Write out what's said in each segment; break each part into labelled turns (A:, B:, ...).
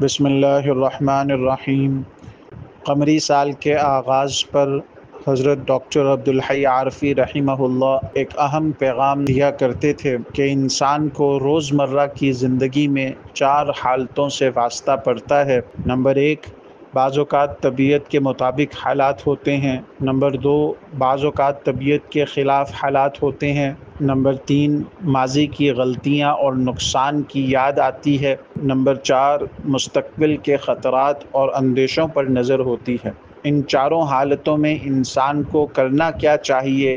A: بسم اللہ الرحمن الرحیم۔ قمری سال کے آغاز پر حضرت ڈاکٹر عبدالحی عارفی رحمہ اللہ ایک اہم پیغام دیا کرتے تھے کہ انسان کو روزمرہ کی زندگی میں 4 حالتوں سے واسطہ پڑتا ہے۔ نمبر 1، بعض اوقات طبیعت کے مطابق حالات ہوتے ہیں۔ نمبر 2، بعض اوقات طبیعت کے خلاف حالات ہوتے ہیں۔ نمبر 3، ماضی کی غلطیاں اور نقصان کی یاد آتی ہے۔ نمبر 4، مستقبل کے خطرات اور اندیشوں پر نظر ہوتی ہے۔ ان چاروں حالتوں میں انسان کو کرنا کیا چاہیے،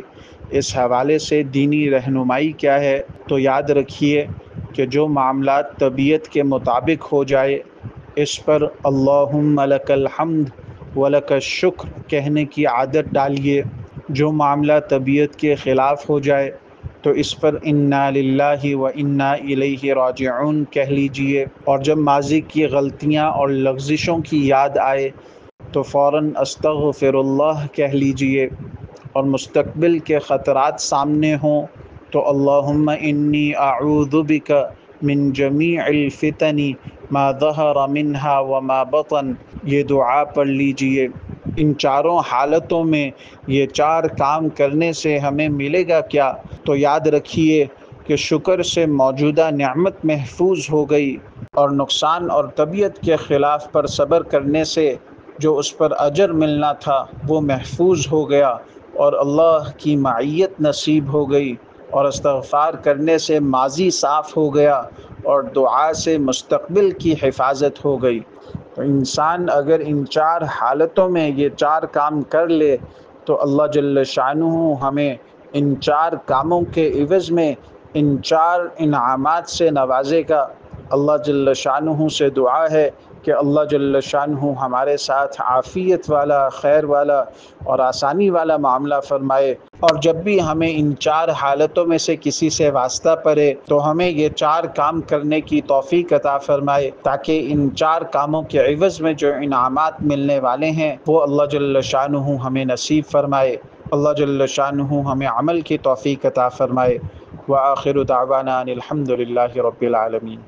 A: اس حوالے سے دینی رہنمائی کیا ہے؟ تو یاد رکھیے کہ جو معاملات طبیعت کے مطابق ہو جائے اس پر اللہم لک الحمد ولک الشکر کہنے کی عادت ڈالیے۔ جو معاملہ طبیعت کے خلاف ہو جائے تو اس پر انا للہ و انا الیہ راجعون کہہ لیجئے، اور جب ماضی کی غلطیاں اور لغزشوں کی یاد آئے تو فوراً استغفر اللہ کہہ لیجئے، اور مستقبل کے خطرات سامنے ہوں تو اللہم انی اعوذ بک من جمیع الفتن ما ظہر منہا وما بطن، یہ دعا پڑھ لیجئے۔ ان چاروں حالتوں میں یہ 4 کام کرنے سے ہمیں ملے گا کیا؟ تو یاد رکھیے کہ شکر سے موجودہ نعمت محفوظ ہو گئی، اور نقصان اور طبیعت کے خلاف پر صبر کرنے سے جو اس پر اجر ملنا تھا وہ محفوظ ہو گیا، اور اللہ کی معیت نصیب ہو گئی، اور استغفار کرنے سے ماضی صاف ہو گیا، اور دعا سے مستقبل کی حفاظت ہو گئی۔ تو انسان اگر ان 4 حالتوں میں یہ 4 کام کر لے تو اللہ جل شانہ ہمیں ان 4 کاموں کے عوض میں ان 4 انعامات سے نوازے گا۔ اللہ جل شانہ سے دعا ہے کہ اللہ جل شانہ ہمارے ساتھ عافیت والا، خیر والا اور آسانی والا معاملہ فرمائے، اور جب بھی ہمیں ان 4 حالتوں میں سے کسی سے واسطہ پڑے تو ہمیں یہ 4 کام کرنے کی توفیق عطا فرمائے، تاکہ ان 4 کاموں کے عوض میں جو انعامات ملنے والے ہیں وہ اللہ جل شانہ ہمیں نصیب فرمائے۔ اللہ جل شانہ ہمیں عمل کی توفیق عطا فرمائے۔ وآخر دعوانا ان الحمد للہ رب العالمین۔